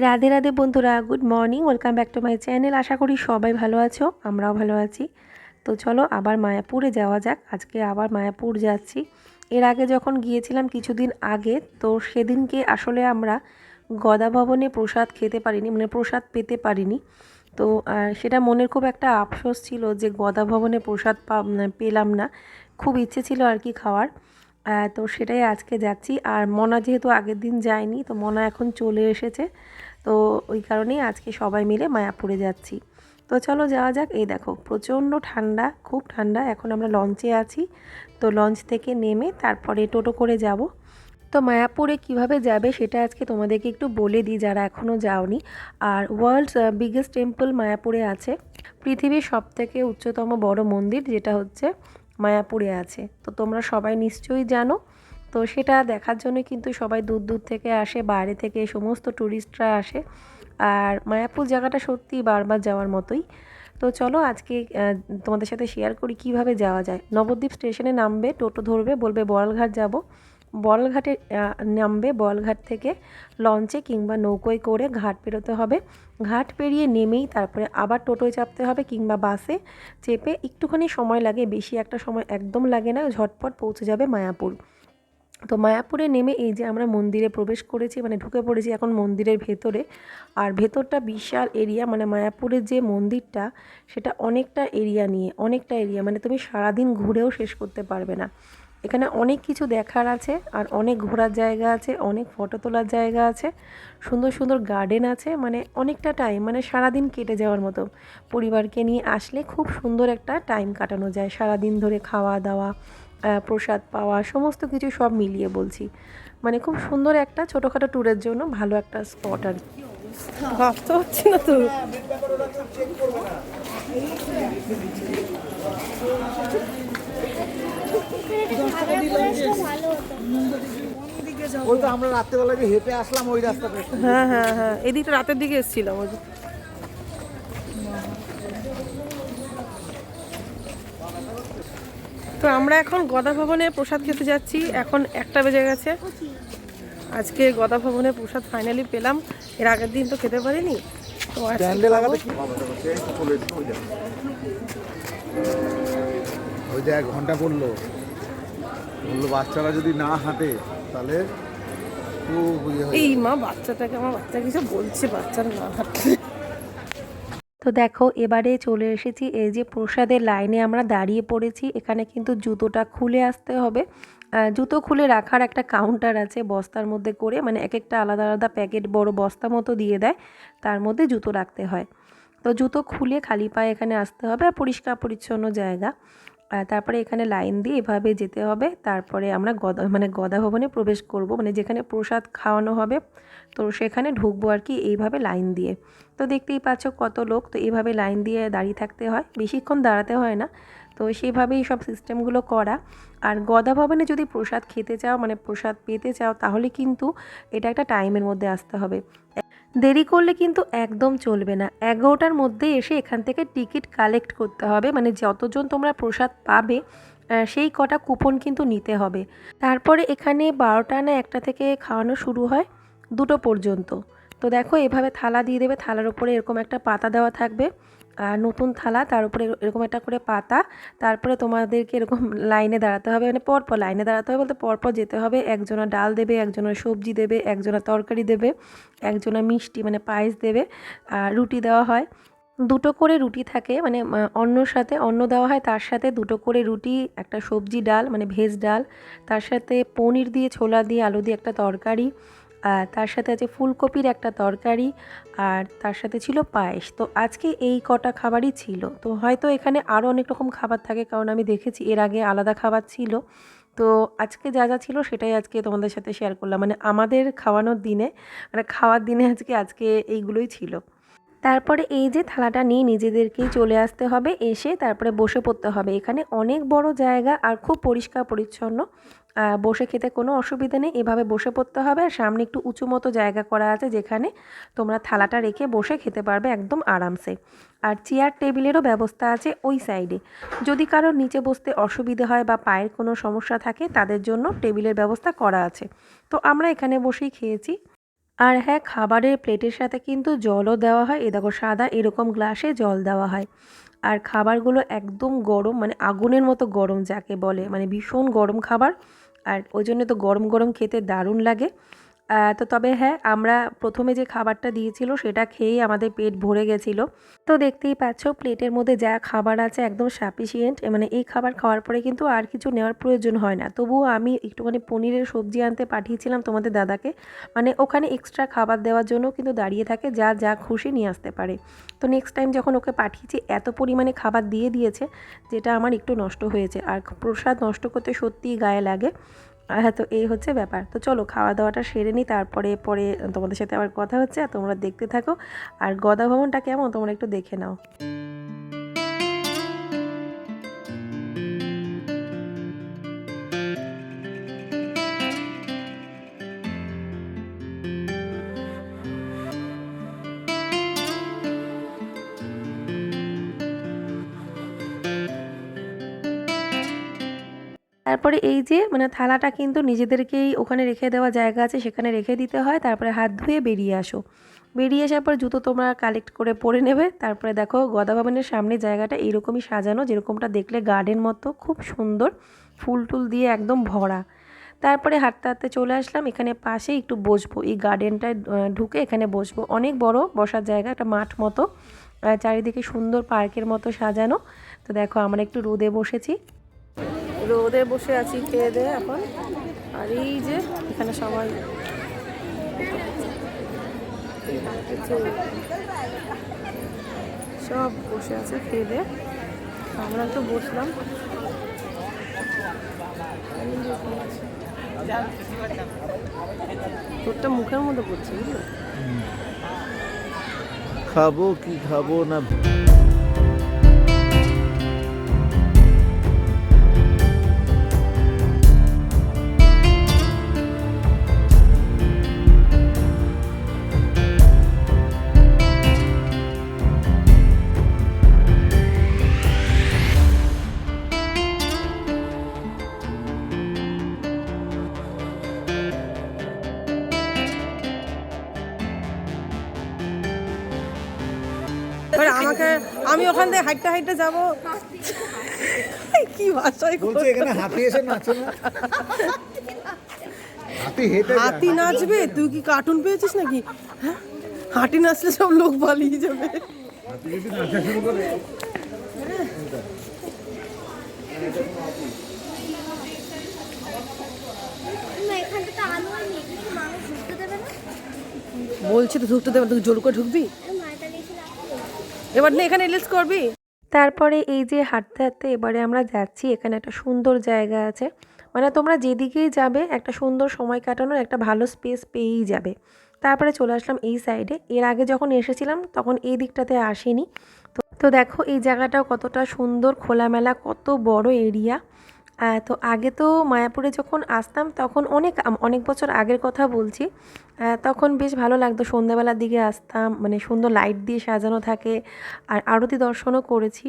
রাধে রাধে বন্ধুরা, good morning, welcome back to my channel. আশা করি সবাই ভালো আছো, আমরাও ভালো আছি। তো চলো আবার মায়াপুরে যাওয়া যাক। আজকে আবার মায়াপুর যাচ্ছি। এর আগে যখন গিয়েছিলাম কিছুদিন আগে, তো সেদিনকে আসলে আমরা গদা ভবনে প্রসাদ খেতে পারিনি, মানে প্রসাদ পেতে পারিনি। তো সেটা মনের খুব একটা আফসোস ছিল যে গদা ভবনে প্রসাদ পেলাম না। খুব ইচ্ছে ছিল আর কি খাওয়ার। তো সেটাই আজকে যাচ্ছি। আর মনা যেহেতু আগের দিন যায়নি, তো মনা এখন চলে এসেছে। তো ওই কারণেই আজকে সবাই মিলে মায়াপুরে যাচ্ছি। তো চলো যাওয়া যাক। এই দেখো প্রচণ্ড ঠান্ডা, খুব ঠান্ডা। এখন আমরা লঞ্চে আছি। তো লঞ্চ থেকে নেমে তারপরে টোটো করে যাব। তো মায়াপুরে কিভাবে যাবে সেটা আজকে তোমাদেরকে একটু বলে দিই যারা এখনও যাওনি। আর ওয়ার্ল্ডস বিগেস্ট টেম্পল মায়াপুরে আছে। পৃথিবীর সবথেকে উচ্চতম বড় মন্দির যেটা হচ্ছে মায়াপুরে আছে, তো তোমরা সবাই নিশ্চয়ই জানো। তো সেটা দেখার জন্য কিন্তু সবাই দূর দূর থেকে আসে, বাইরে থেকে সমস্ত ট্যুরিস্টরা আসে। আর মায়াপুর জায়গাটা সত্যি বারবার যাওয়ার মতোই। তো চলো আজকে তোমাদের সাথে শেয়ার করি কিভাবে যাওয়া যায়। নবদ্বীপ স্টেশনে নামবে, টোটো ধরবে, বলবে বড়ালঘাট যাব। বড়ালঘাটে নামবে, বড়ালঘাট থেকে লঞ্চে কিংবা নৌকোয় করে ঘাট পেরোতে হবে। ঘাট পেরিয়ে নেমেই তারপরে আবার টোটোয় চাপতে হবে কিংবা বাসে চেপে। একটুখানি সময় লাগে, বেশি একটা সময় একদম লাগে না, ঝটপট পৌঁছে যাবে মায়াপুর। তো মায়াপুরে নেমে এই যে আমরা মন্দিরে প্রবেশ করেছি, মানে ঢুকে পড়েছি এখন মন্দিরের ভেতরে। আর ভেতরটা বিশাল এরিয়া, মানে মায়াপুরের যে মন্দিরটা সেটা অনেকটা এরিয়া নিয়ে, অনেকটা এরিয়া, মানে তুমি সারাদিন ঘুরেও শেষ করতে পারবে না। এখানে অনেক কিছু দেখার আছে, আর অনেক ঘোরার জায়গা আছে, অনেক ফটো তোলার জায়গা আছে, সুন্দর সুন্দর গার্ডেন আছে। মানে অনেকটা টাইম, মানে সারাদিন কেটে যাওয়ার মতো। পরিবারকে নিয়ে আসলে খুব সুন্দর একটা টাইম কাটানো যায়, সারাদিন ধরে খাওয়া দাওয়া, প্রসাদ পাওয়া, সমস্ত কিছু সব মিলিয়ে বলছি। মানে খুব সুন্দর একটা ছোটোখাটো ট্যুরের জন্য ভালো একটা স্পট আর কি। ভাবতে হচ্ছে না তো। ওই তো আমরা রাত্রেবেলা যে হেঁটে আসলাম ওই রাস্তাটা। হ্যাঁ হ্যাঁ হ্যাঁ, এদিকটা রাতের দিকে এসেছিলাম ওই যে। তো আমরা এখন গদা ভবনে প্রসাদ খেতে যাচ্ছি। এখন 1টা বেজে গেছে। আজকে গদা ভবনে প্রসাদ ফাইনালি পেলাম। এর আগের দিন তো খেতে পারিনি। তো স্ট্যান্ডে লাগাতে কি ওই যে 1 ঘন্টা বললো বাচ্চারা যদি না হাঁটে তাহলে খুব এই মা বাচ্চাটাকে, আমার বাচ্চা কিছু বলছে, বাচ্চারা না হাঁটছে। তো দেখো এবারে চলে এসেছি, এই যে প্রসাদের লাইনে আমরা দাঁড়িয়ে পড়েছি। এখানে কিন্তু জুতোটা খুলে আসতে হবে। জুতো খুলে রাখার একটা কাউন্টার আছে বস্তার মধ্যে করে, মানে এক একটা আলাদা আলাদা প্যাকেট বড় বস্তা মতো দিয়ে দেয়, তার মধ্যে জুতো রাখতে হয়। তো জুতো খুলে খালি পায়ে এখানে আসতে হবে। আর পরিষ্কার পরিচ্ছন্ন জায়গা। তারপরে এখানে লাইন দিয়ে এভাবে যেতে হবে। তারপরে আমরা গদা ভবনে প্রবেশ করব, মানে যেখানে প্রসাদ খাওয়ানো হবে, তো সেখানে ঢুকবো আর কি, এইভাবে লাইন দিয়ে। তো দেখতেই পাচ্ছ কত লোক। তো এইভাবে লাইন দিয়ে দাঁড়িয়ে থাকতে হয়, বেশিক্ষণ দাঁড়াতে হয় না। তো সেভাবেই সব সিস্টেমগুলো করা। আর গদা ভবনে যদি প্রসাদ খেতে চাও, মানে প্রসাদ পেতে চাও, তাহলে কিন্তু এটা একটা টাইমের মধ্যে আসতে হবে। দেরি করলে কিন্তু একদম চলবে না। 11টার মধ্যে এসে এখান থেকে টিকিট কালেক্ট করতে হবে, মানে যতজন তোমরা প্রসাদ পাবে সেই কটা কুপন কিন্তু নিতে হবে। তারপরে এখানে 12টা না 1টা থেকে খাওয়ানো শুরু হয় 2টো পর্যন্ত। তো দেখো এভাবে থালা দিয়ে দেবে, থালার উপরে এরকম একটা পাতা দেওয়া থাকবে, আর নতুন থালা, তার উপরে এরকম একটা করে পাতা। তারপরে তোমাদেরকে এরকম লাইনে দাঁড়াতে হবে, মানে পরপর লাইনে দাঁড়াতে হবে বলতে পরপর যেতে হবে। একজনা ডাল দেবে, একজনা সবজি দেবে, একজনা তরকারি দেবে, একজনা মিষ্টি মানে পায়েস দেবে, আর রুটি দেওয়া হয়। 2টো করে রুটি থাকে, মানে অন্নর সাথে অন্ন দেওয়া হয়, তার সাথে 2টো করে রুটি, একটা সবজি ডাল মানে ভেজ ডাল, তার সাথে পনির দিয়ে, ছোলা দিয়ে, আলু দিয়ে একটা তরকারি, আর তার সাথে আছে ফুলকপির একটা তরকারি, আর তার সাথে ছিল পায়েস। তো আজকে এই কটা খাবারই ছিল। তো হয়তো এখানে আরও অনেক রকম খাবার থাকে, কারণ আমি দেখেছি এর আগে আলাদা খাবার ছিল। তো আজকে যা যা ছিল সেটাই আজকে তোমাদের সাথে শেয়ার করলাম, মানে আমাদের খাওয়ানোর দিনে, মানে খাওয়ার দিনে আজকে এইগুলোই ছিল। তারপরে এই যে থালাটা নিয়ে নিজেদেরকেই চলে আসতে হবে, এসে তারপরে বসে পড়তে হবে। এখানে অনেক বড় জায়গা আর খুব পরিষ্কার পরিচ্ছন্ন। বসে খেতে কোনো অসুবিধা নেই, এভাবে বসে পড়তে হবে। আর সামনে একটু উঁচু মতো জায়গা করা আছে, যেখানে তোমরা থালাটা রেখে বসে খেতে পারবে একদম আরামসে। আর চেয়ার টেবিলেরও ব্যবস্থা আছে ওই সাইডে। যদি কারোর নিচে বসতে অসুবিধে হয় বা পায়ের কোনো সমস্যা থাকে, তাদের জন্য টেবিলের ব্যবস্থা করা আছে। তো আমরা এখানে বসেই খেয়েছি। আর হ্যাঁ, খাবারের প্লেটের সাথে কিন্তু জলও দেওয়া হয়। দেখো সাদা এরকম গ্লাসে জল দেওয়া হয়। আর খাবারগুলো একদম গরম, মানে আগুনের মতো গরম যাকে বলে, মানে ভীষণ গরম খাবার। আর ওই জন্য তো গরম গরম খেতে দারুণ লাগে। তো তবে হ্যাঁ, আমরা প্রথমে যে খাবারটা দিয়েছিল সেটা খেয়েই আমাদের পেট ভরে গেছিলো। তো দেখতেই পাচ্ছ প্লেটের মধ্যে যা খাবার আছে একদম সাফিসিয়েন্ট, মানে এই খাবার খাওয়ার পরে কিন্তু আর কিছু নেওয়ার প্রয়োজন হয় না। তবুও আমি একটুখানি পনিরের সবজি আনতে পাঠিয়েছিলাম তোমাদের দাদাকে, মানে ওখানে এক্সট্রা খাবার দেওয়ার জন্য কিন্তু দাঁড়িয়ে থাকে, যা যা খুশি নিয়ে আসতে পারে। তো নেক্সট টাইম যখন ওকে পাঠিয়েছি এত পরিমাণে খাবার দিয়ে দিয়েছে, যেটা আমার একটু নষ্ট হয়েছে। আর প্রসাদ নষ্ট করতে সত্যিই গায়ে লাগে। হ্যাঁ, তো এই হচ্ছে ব্যাপার। তো চলো খাওয়া দাওয়াটা সেরে নিই, তারপরে পরে তোমাদের সাথে আবার কথা হচ্ছে। আর তোমরা দেখতে থাকো। আর গদা ভবনটা কেমন তোমরা একটু দেখে নাও। তারপরে এই যে মানে থালাটা কিন্তু নিজেদেরকেই ওখানে রেখে দেওয়া জায়গা আছে, সেখানে রেখে দিতে হয়। তারপরে হাত ধুয়ে বেরিয়ে আসো। বেরিয়ে আসার পর জুতো তোমরা কালেক্ট করে পরে নেবে। তারপরে দেখো গদা ভবনের সামনে জায়গাটা এইরকমই সাজানো, যেরকমটা দেখলে গার্ডেন মতো, খুব সুন্দর ফুল টুল দিয়ে একদম ভরা। তারপরে হাঁটতে হাঁটতে চলে আসলাম এখানে পাশে একটু বসবো, এই গার্ডেনটায় ঢুকে এখানে বসবো। অনেক বড় বসার জায়গা, একটা মাঠ মতো, চারিদিকে সুন্দর পার্কের মতো সাজানো। তো দেখো আমরা একটু রোদে বসেছি, রোদে বসে আছি খেয়ে দিয়ে এখন। আর এই যে এখানে সবাই সব বসে আছে খেয়ে দিয়ে, আমরা তো বসলাম। তোরটা মুখের মধ্যে পড়ছে, বুঝলি? খাবো কি খাবো না। এবার আমাকে, আমি ওখান থেকে হাইটটা হাইটটা যাবো, কি ভাষায় বলছে এখানে হাতি এসে নাচে না। হাতি হেঁটে যায়। হাতি নাচবে? তুই কি কার্টুন পেয়েছিস নাকি? হ্যাঁ, হাতি নাচলে সব লোক পালিয়ে যাবে। হাতি যদি নাচা শুরু করে। বলছি তো ঢুকতে দেবে, তুই জোর করে ঢুকবি? এবার না এখানে রিলস করবি? তারপরে এই যে হাঁটতে হাঁটতে এবারে আমরা যাচ্ছি, এখানে একটা সুন্দর জায়গা আছে, মানে তোমরা যেদিকেই যাবে একটা সুন্দর সময় কাটানোর একটা ভালো স্পেস পেয়েই যাবে। তারপরে চলে আসলাম এই সাইডে। এর আগে যখন এসেছিলাম তখন এই দিকটাতে আসিনি। তো দেখো এই জায়গাটাও কতটা সুন্দর, খোলামেলা, কত বড় এরিয়া। তো আগে তো মায়াপুরে যখন আসতাম তখন অনেক অনেক বছর আগের কথা বলছি, তখন বেশ ভালো লাগতো। সন্ধ্যাবেলার দিকে আসতাম, মানে সুন্দর লাইট দিয়ে সাজানো থাকে, আর আরতি দর্শনও করেছি।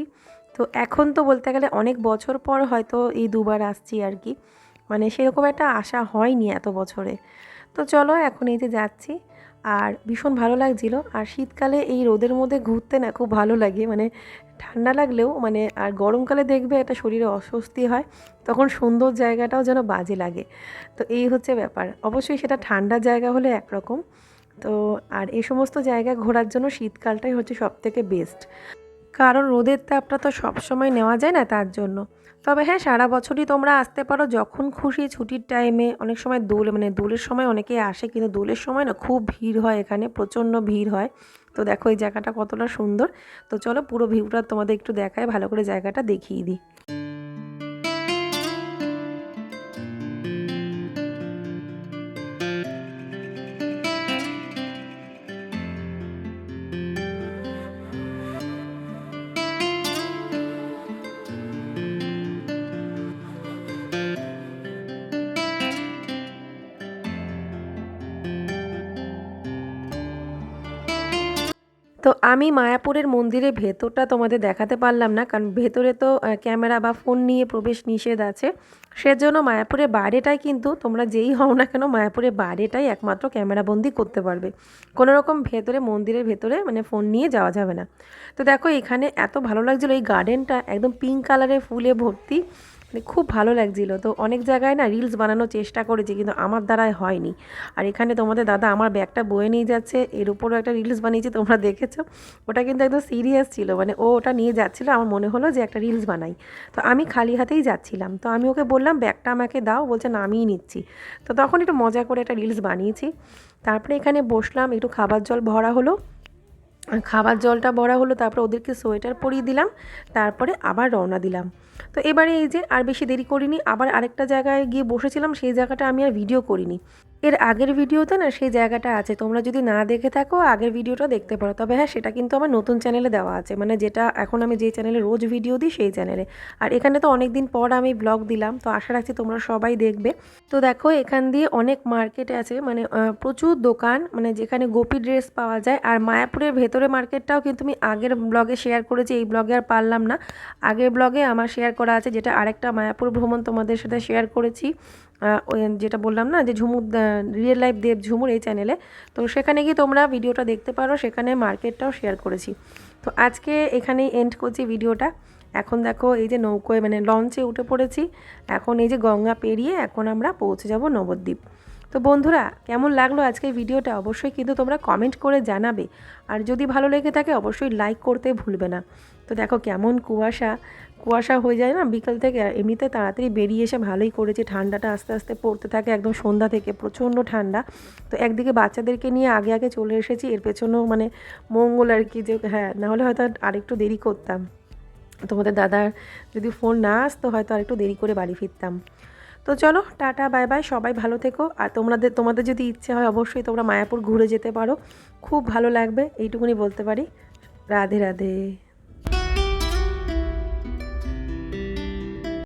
তো এখন তো বলতে গেলে অনেক বছর পর হয়তো এই দুবার আসছি আর কি, মানে সেরকম একটা আশা হয়নি এত বছরে। তো চলো এখন এই যে যাচ্ছি, আর ভীষণ ভালো লাগছিল। আর শীতকালে এই রোদের মধ্যে ঘুরতে না খুব ভালো লাগে, মানে ঠান্ডা লাগলেও মানে, আর গরমকালে দেখবে একটা শরীরে অস্বস্তি হয়, তখন সুন্দর জায়গাটাও যেন বাজে লাগে। তো এই হচ্ছে ব্যাপার। অবশ্যই সেটা ঠান্ডা জায়গা হলে একরকম। তো আর এই সমস্ত জায়গা ঘোরার জন্য শীতকালটাই হচ্ছে সবথেকে বেস্ট, কারণ রোদের তাপটা তো সবসময় নেওয়া যায় না, তার জন্য। তবে হ্যাঁ, সারা বছরই তোমরা আসতে পারো যখন খুশি, ছুটির টাইমে। অনেক সময় দোল, মানে দোলের সময় অনেকেই আসে, কিন্তু দোলের সময় না খুব ভিড় হয়, এখানে প্রচণ্ড ভিড় হয়। তো দেখো এই জায়গাটা কতটা সুন্দর। তো চলো পুরো ভিউটা তোমাদের একটু দেখায়, ভালো করে জায়গাটা দেখিয়ে দিই। তো আমি মায়াপুরের মন্দিরের ভেতরটা তোমাদের দেখাতে পারলাম না, কারণ ভেতরে তো ক্যামেরা বা ফোন নিয়ে প্রবেশ নিষেধ আছে। সেজন্য মায়াপুরের বাইরেটাই কিন্তু তোমরা যেই হও না কেন মায়াপুরের বাইরেটাই একমাত্র ক্যামেরাবন্দি করতে পারবে। কোনো রকম ভেতরে মন্দিরের ভেতরে মানে ফোন নিয়ে যাওয়া যাবে না। তো দেখো এখানে এত ভালো লাগছিলো, এই গার্ডেনটা একদম পিঙ্ক কালারের ফুলে ভর্তি, মানে খুব ভালো লাগছিলো। তো অনেক জায়গায় না রিলস বানানোর চেষ্টা করেছি, কিন্তু আমার দ্বারাই হয়নি। আর এখানে তোমাদের দাদা আমার ব্যাগটা বয়ে নিয়ে যাচ্ছে, এর উপরও একটা রিলস বানিয়েছি, তোমরা দেখেছো। ওটা কিন্তু একদম সিরিয়াস ছিল, মানে ও ওটা নিয়ে যাচ্ছিলো, আমার মনে হলো যে একটা রিলস বানাই। তো আমি খালি হাতেই যাচ্ছিলাম, তো আমি ওকে বললাম ব্যাগটা আমাকে দাও, বলছে না আমিই নিচ্ছি। তো তখন একটু মজা করে একটা রিলস বানিয়েছি। তারপরে এখানে বসলাম, একটু খাবার জল ভরা হলো, খাবার জলটা ভরা হলো, তারপরে ওদেরকে সোয়েটার পরিয়ে দিলাম, তারপরে আবার রওনা দিলাম। তো এবারে এই যে আর বেশি দেরি করিনি, আবার আরেকটা জায়গায় গিয়ে বসেছিলাম, সেই জায়গাটা আমি আর ভিডিও করিনি। এর আগের ভিডিওতে না সেই জায়গাটা আছে, তোমরা যদি না দেখে থাকো আগের ভিডিওটা দেখতে পারো। তবে হ্যাঁ, সেটা কিন্তু আমার নতুন চ্যানেলে দেওয়া আছে, মানে যেটা এখন আমি যে চ্যানেলে রোজ ভিডিও দিই সেই চ্যানেলে। আর এখানে তো অনেক দিন পর আমি ব্লগ দিলাম, তো আশা রাখছি তোমরা সবাই দেখবে। তো দেখো এখান দিয়ে অনেক মার্কেট আছে, মানে প্রচুর দোকান, মানে যেখানে গোপী ড্রেস পাওয়া যায়। আর মায়াপুরের ভেতরে মার্কেটটাও কিন্তু আমি আগের ব্লগে শেয়ার করেছি, এই ব্লগে আর পারলাম না। আগের ব্লগে আমার শেয়ার করা আছে, যেটা আরেকটা মায়াপুর ভ্রমণ তোমাদের সাথে শেয়ার করেছি, ওই যেটা বললাম না যে ঝুমুর রিয়েল লাইফ দেব ঝুমুর এই চ্যানেলে। তো সেখানে গিয়ে তোমরা ভিডিওটা দেখতে পারো, সেখানে মার্কেটটাও শেয়ার করেছি। তো আজকে এখানেই এন্ড করছি ভিডিওটা। এখন দেখো এই যে নৌকোয় মানে লঞ্চে উঠে পড়েছি, এখন এই যে গঙ্গা পেরিয়ে এখন আমরা পৌঁছে যাব নবদ্বীপ। তো বন্ধুরা কেমন লাগলো আজকের ভিডিওটা অবশ্যই কিন্তু তোমরা কমেন্ট করে জানাবে। আর যদি ভালো লেগে থাকে অবশ্যই লাইক করতে ভুলবে না। তো দেখো কেমন কুয়াশা কুয়াশা হয়ে যায় না বিকাল থেকে, আর এমনিতে তাড়াতাড়ি বেরিয়ে এসে ভালোই করেছে। ঠান্ডাটা আস্তে আস্তে পড়তে থাকে, একদম সন্ধ্যা থেকে প্রচণ্ড ঠান্ডা। তো একদিকে বাচ্চাদেরকে নিয়ে আগে আগে চলে এসেছি, এর পেছনেও মানে মঙ্গল আর কি, যে হ্যাঁ নাহলে হয়তো আরেকটু দেরি করতাম। তোমাদের দাদার যদি ফোন না আসতো হয়তো আরেকটু দেরি করে বাড়ি ফিরতাম। তো চলো টাটা বাই বাই, সবাই ভালো থেকো। আর তোমাদের যদি ইচ্ছে হয় অবশ্যই তোমরা মায়াপুর ঘুরে যেতে পারো, খুব ভালো লাগবে, এইটুকুনি বলতে পারি। রাধে রাধে।